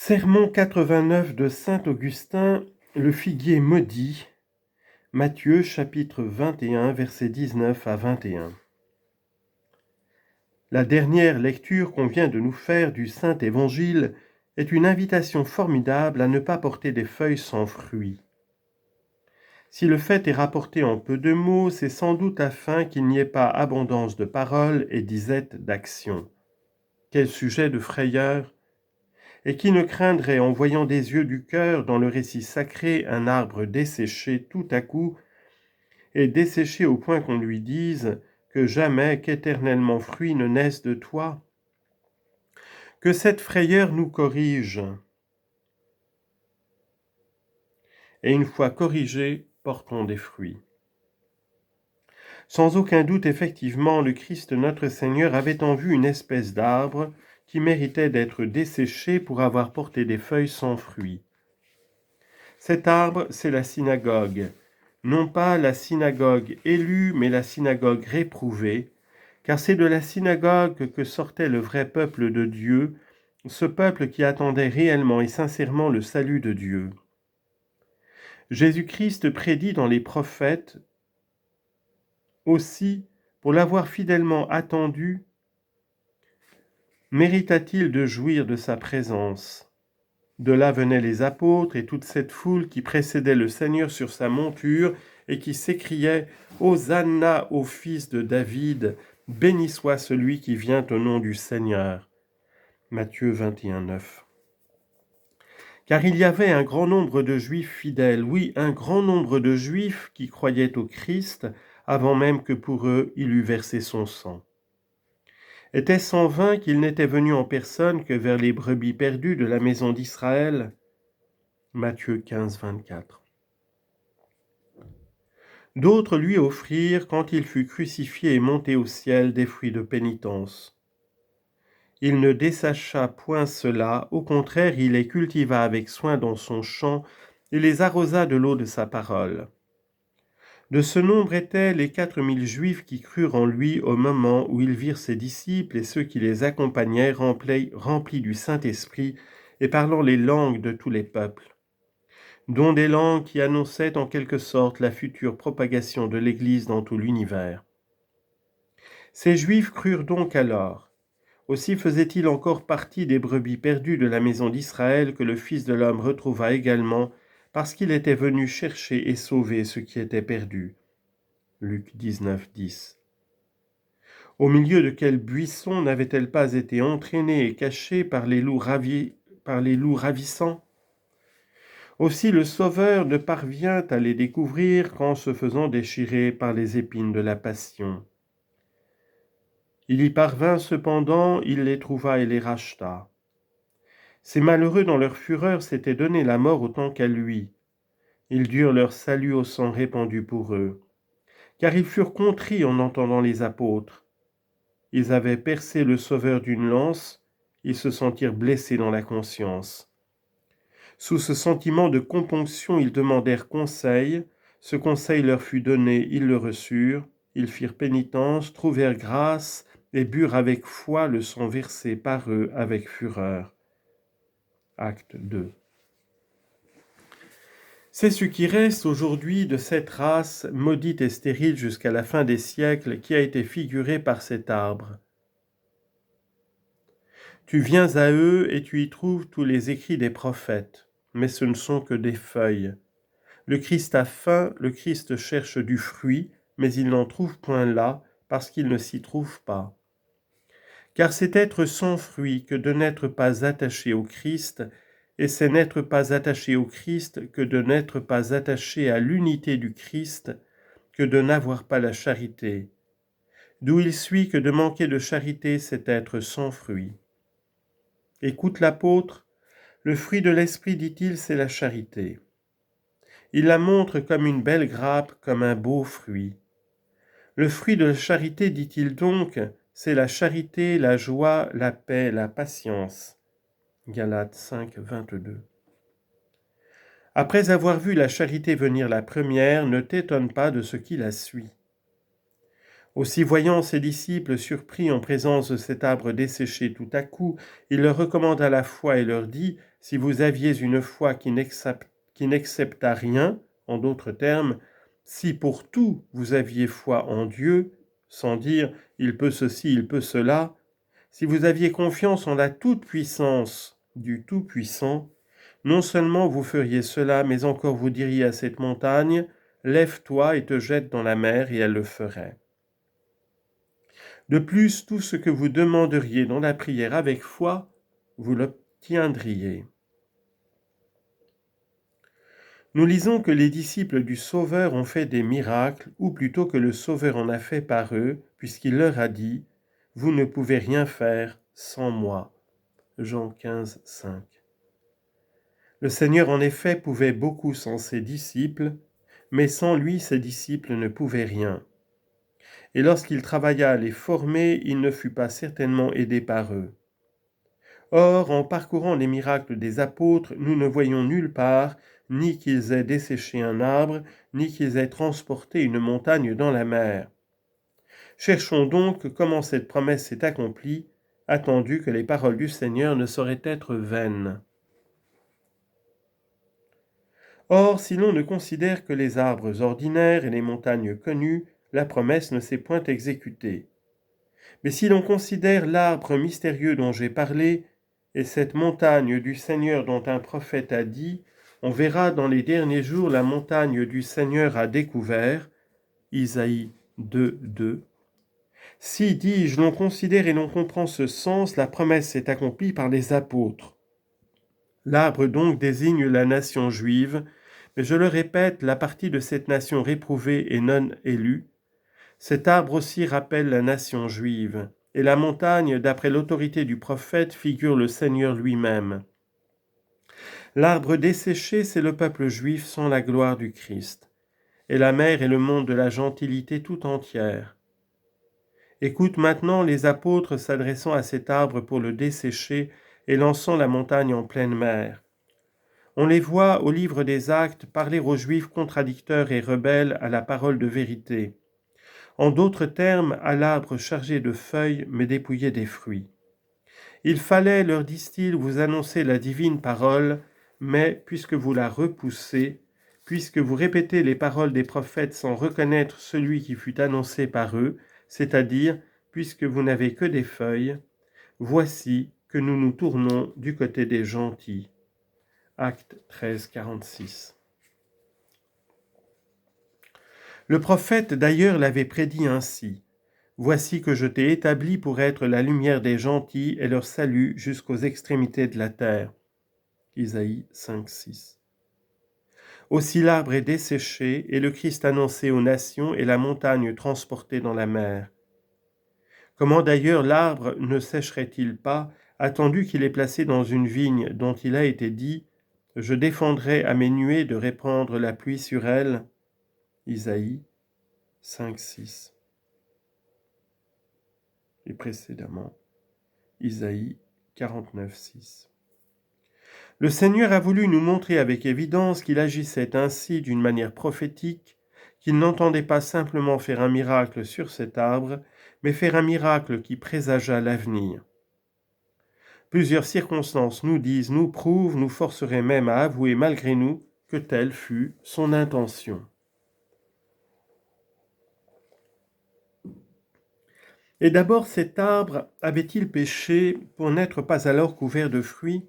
Sermon 89 de saint Augustin, le figuier maudit, Matthieu chapitre 21, versets 19 à 21. La dernière lecture qu'on vient de nous faire du Saint Évangile est une invitation formidable à ne pas porter des feuilles sans fruits. Si le fait est rapporté en peu de mots, c'est sans doute afin qu'il n'y ait pas abondance de paroles et disette d'action. Quel sujet de frayeur! Et qui ne craindrait, en voyant des yeux du cœur dans le récit sacré, un arbre desséché tout à coup, et desséché au point qu'on lui dise que jamais qu'éternellement fruit ne naisse de toi? Que cette frayeur nous corrige, et une fois corrigés, portons des fruits. Sans aucun doute, effectivement, le Christ notre Seigneur avait en vue une espèce d'arbre qui méritait d'être desséché pour avoir porté des feuilles sans fruits. Cet arbre, c'est la synagogue, non pas la synagogue élue, mais la synagogue réprouvée, car c'est de la synagogue que sortait le vrai peuple de Dieu, ce peuple qui attendait réellement et sincèrement le salut de Dieu. Jésus-Christ prédit dans les prophètes aussi, pour l'avoir fidèlement attendu, mérita-t-il de jouir de sa présence. De là venaient les apôtres et toute cette foule qui précédait le Seigneur sur sa monture et qui s'écriait « Hosanna au fils de David, béni soit celui qui vient au nom du Seigneur ». Matthieu 21, 9. Car il y avait un grand nombre de Juifs fidèles, oui, un grand nombre de Juifs qui croyaient au Christ avant même que pour eux il eût versé son sang. Était-ce en vain qu'il n'était venu en personne que vers les brebis perdues de la maison d'Israël? Matthieu 15, 24. D'autres lui offrirent, quand il fut crucifié et monté au ciel, des fruits de pénitence. Il ne dessécha point cela, au contraire, il les cultiva avec soin dans son champ et les arrosa de l'eau de sa parole. De ce nombre étaient les 4000 Juifs qui crurent en lui au moment où ils virent ses disciples et ceux qui les accompagnaient remplis du Saint-Esprit et parlant les langues de tous les peuples, dont des langues qui annonçaient en quelque sorte la future propagation de l'Église dans tout l'univers. Ces Juifs crurent donc alors. Aussi faisait-il encore partie des brebis perdues de la maison d'Israël que le Fils de l'homme retrouva également, parce qu'il était venu chercher et sauver ce qui était perdu. Luc 19, 10. Au milieu de quel buisson n'avait-elle pas été entraînée et cachée par les loups ravissants? Aussi le Sauveur ne parvient à les découvrir qu'en se faisant déchirer par les épines de la passion. Il y parvint cependant, il les trouva et les racheta. Ces malheureux dans leur fureur s'étaient donné la mort autant qu'à lui. Ils durent leur salut au sang répandu pour eux, car ils furent contrits en entendant les apôtres. Ils avaient percé le Sauveur d'une lance, ils se sentirent blessés dans la conscience. Sous ce sentiment de componction, ils demandèrent conseil. Ce conseil leur fut donné, ils le reçurent. Ils firent pénitence, trouvèrent grâce et burent avec foi le sang versé par eux avec fureur. Acte 2. C'est ce qui reste aujourd'hui de cette race maudite et stérile jusqu'à la fin des siècles qui a été figurée par cet arbre. Tu viens à eux et tu y trouves tous les écrits des prophètes, mais ce ne sont que des feuilles. Le Christ a faim, le Christ cherche du fruit, mais il n'en trouve point là, parce qu'il ne s'y trouve pas. Car c'est être sans fruit que de n'être pas attaché au Christ, et c'est n'être pas attaché au Christ que de n'être pas attaché à l'unité du Christ, que de n'avoir pas la charité. D'où il suit que de manquer de charité, c'est être sans fruit. Écoute l'apôtre, le fruit de l'esprit, dit-il, c'est la charité. Il la montre comme une belle grappe, comme un beau fruit. Le fruit de la charité, dit-il donc, c'est la charité, la joie, la paix, la patience. Galates 5, 22. Après avoir vu la charité venir la première, ne t'étonne pas de ce qui la suit. Aussi, voyant ses disciples surpris en présence de cet arbre desséché tout à coup, il leur recommanda la foi et leur dit, « Si vous aviez une foi qui n'accepta rien, en d'autres termes, si pour tout vous aviez foi en Dieu, sans dire « il peut ceci, il peut cela », si vous aviez confiance en la toute-puissance du Tout-Puissant, non seulement vous feriez cela, mais encore vous diriez à cette montagne, « Lève-toi et te jette dans la mer » et elle le ferait. De plus, tout ce que vous demanderiez dans la prière avec foi, vous l'obtiendriez. Nous lisons que les disciples du Sauveur ont fait des miracles, ou plutôt que le Sauveur en a fait par eux, puisqu'il leur a dit « Vous ne pouvez rien faire sans moi ». Jean 15, 5. Le Seigneur en effet pouvait beaucoup sans ses disciples, mais sans lui ses disciples ne pouvaient rien. Et lorsqu'il travailla à les former, il ne fut pas certainement aidé par eux. Or, en parcourant les miracles des apôtres, nous ne voyons nulle part ni qu'ils aient desséché un arbre, ni qu'ils aient transporté une montagne dans la mer. Cherchons donc comment cette promesse s'est accomplie, attendu que les paroles du Seigneur ne sauraient être vaines. Or, si l'on ne considère que les arbres ordinaires et les montagnes connues, la promesse ne s'est point exécutée. Mais si l'on considère l'arbre mystérieux dont j'ai parlé, et cette montagne du Seigneur dont un prophète a dit, on verra dans les derniers jours la montagne du Seigneur à découvert, Isaïe 2, 2. Si, dis-je, l'on considère et l'on comprend ce sens, la promesse s'est accomplie par les apôtres. L'arbre donc désigne la nation juive, mais je le répète, la partie de cette nation réprouvée et non élue. Cet arbre aussi rappelle la nation juive, et la montagne, d'après l'autorité du prophète, figure le Seigneur lui-même. L'arbre desséché, c'est le peuple juif sans la gloire du Christ, et la mer est le monde de la gentilité tout entière. Écoute maintenant les apôtres s'adressant à cet arbre pour le dessécher et lançant la montagne en pleine mer. On les voit au livre des Actes parler aux Juifs contradicteurs et rebelles à la parole de vérité. En d'autres termes, à l'arbre chargé de feuilles mais dépouillé des fruits. Il fallait, leur disent-ils, vous annoncer la divine parole, mais puisque vous la repoussez, puisque vous répétez les paroles des prophètes sans reconnaître celui qui fut annoncé par eux, c'est-à-dire, puisque vous n'avez que des feuilles, voici que nous nous tournons du côté des gentils. Acte 13, 46. Le prophète d'ailleurs l'avait prédit ainsi. « Voici que je t'ai établi pour être la lumière des gentils et leur salut jusqu'aux extrémités de la terre. » Isaïe 5, 6. Aussi l'arbre est desséché et le Christ annoncé aux nations et la montagne transportée dans la mer. Comment d'ailleurs l'arbre ne sécherait-il pas, attendu qu'il est placé dans une vigne dont il a été dit « Je défendrai à mes nuées de répandre la pluie sur elle » Isaïe 5, 6. Et précédemment, Isaïe 49, 6. Le Seigneur a voulu nous montrer avec évidence qu'il agissait ainsi d'une manière prophétique, qu'il n'entendait pas simplement faire un miracle sur cet arbre, mais faire un miracle qui présageât l'avenir. Plusieurs circonstances nous disent, nous prouvent, nous forceraient même à avouer malgré nous que telle fut son intention. Et d'abord, cet arbre avait-il péché pour n'être pas alors couvert de fruits ?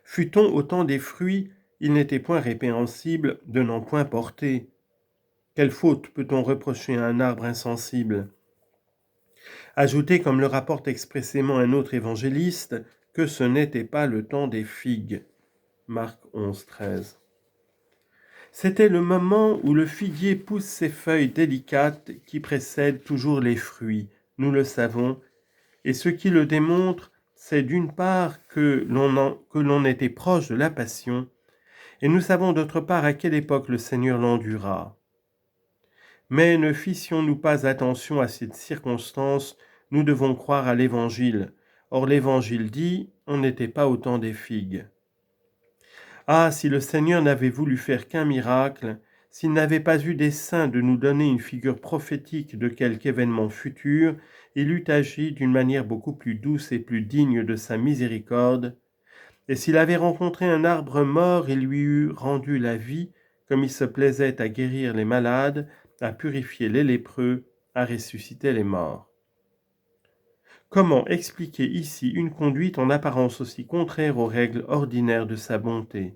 Fût-on au temps des fruits, il n'était point répréhensible de n'en point porter. Quelle faute peut-on reprocher à un arbre insensible ? Ajoutez, comme le rapporte expressément un autre évangéliste, que ce n'était pas le temps des figues. Marc 11, 13. C'était le moment où le figuier pousse ses feuilles délicates qui précèdent toujours les fruits, nous le savons, et ce qui le démontre, c'est d'une part que l'on était proche de la passion, et nous savons d'autre part à quelle époque le Seigneur l'endura. Mais ne fissions-nous pas attention à cette circonstance, nous devons croire à l'Évangile. Or l'Évangile dit, on n'était pas au temps des figues. Ah, si le Seigneur n'avait voulu faire qu'un miracle, s'il n'avait pas eu dessein de nous donner une figure prophétique de quelque événement futur, il eût agi d'une manière beaucoup plus douce et plus digne de sa miséricorde, et s'il avait rencontré un arbre mort, il lui eût rendu la vie, comme il se plaisait à guérir les malades, à purifier les lépreux, à ressusciter les morts. Comment expliquer ici une conduite en apparence aussi contraire aux règles ordinaires de sa bonté ?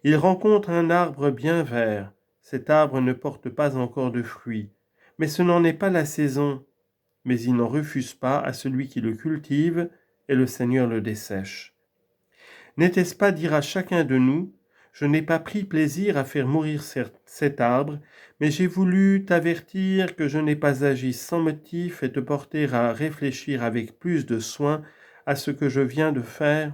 Il rencontre un arbre bien vert. Cet arbre ne porte pas encore de fruits, mais ce n'en est pas la saison. Mais il n'en refuse pas à celui qui le cultive, et le Seigneur le dessèche. N'était-ce pas dire à chacun de nous, je n'ai pas pris plaisir à faire mourir cet arbre, mais j'ai voulu t'avertir que je n'ai pas agi sans motif et te porter à réfléchir avec plus de soin à ce que je viens de faire ?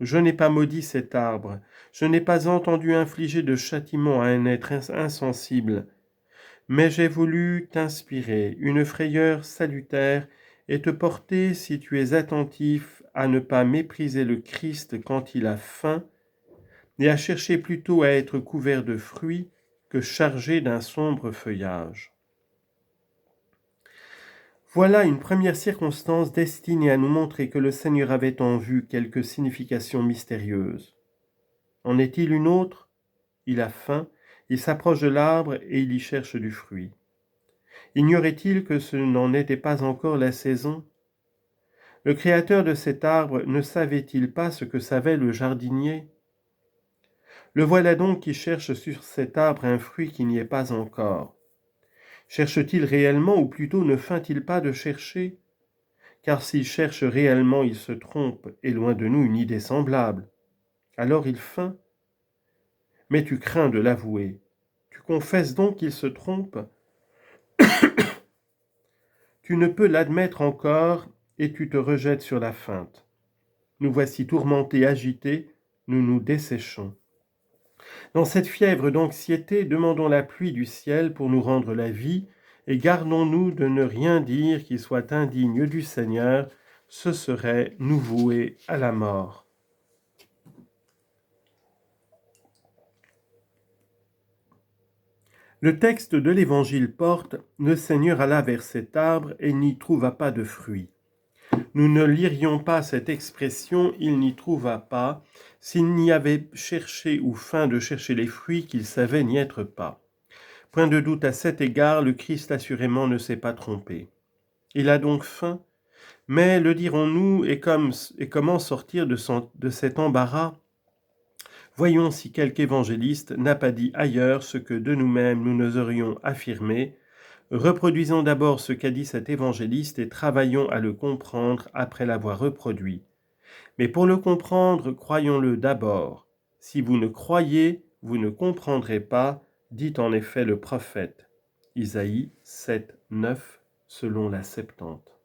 Je n'ai pas maudit cet arbre, je n'ai pas entendu infliger de châtiment à un être insensible, mais j'ai voulu t'inspirer une frayeur salutaire et te porter, si tu es attentif, à ne pas mépriser le Christ quand il a faim, et à chercher plutôt à être couvert de fruits que chargé d'un sombre feuillage. Voilà une première circonstance destinée à nous montrer que le Seigneur avait en vue quelque signification mystérieuse. En est-il une autre ? Il a faim, il s'approche de l'arbre et il y cherche du fruit. Ignorait-il que ce n'en était pas encore la saison ? Le créateur de cet arbre ne savait-il pas ce que savait le jardinier ? Le voilà donc qui cherche sur cet arbre un fruit qui n'y est pas encore. Cherche-t-il réellement, ou plutôt ne feint-il pas de chercher ? Car s'il cherche réellement, il se trompe, et loin de nous une idée semblable. Alors il feint. Mais tu crains de l'avouer. Tu confesses donc qu'il se trompe ? Tu ne peux l'admettre encore, et tu te rejettes sur la feinte. Nous voici tourmentés, agités, nous nous desséchons. Dans cette fièvre d'anxiété, demandons la pluie du ciel pour nous rendre la vie, et gardons-nous de ne rien dire qui soit indigne du Seigneur, ce serait nous vouer à la mort. Le texte de l'Évangile porte « Le Seigneur alla vers cet arbre et n'y trouva pas de fruits ». Nous ne lirions pas cette expression « il n'y trouva pas » s'il n'y avait cherché ou feint de chercher les fruits qu'il savait n'y être pas. Point de doute à cet égard, le Christ assurément ne s'est pas trompé. Il a donc faim, mais le dirons-nous, et comment sortir de cet embarras ? Voyons si quelque évangéliste n'a pas dit ailleurs ce que de nous-mêmes nous n'oserions affirmer. Reproduisons d'abord ce qu'a dit cet évangéliste et travaillons à le comprendre après l'avoir reproduit. Mais pour le comprendre, croyons-le d'abord. Si vous ne croyez, vous ne comprendrez pas, dit en effet le prophète. Isaïe 7, 9, selon la Septante.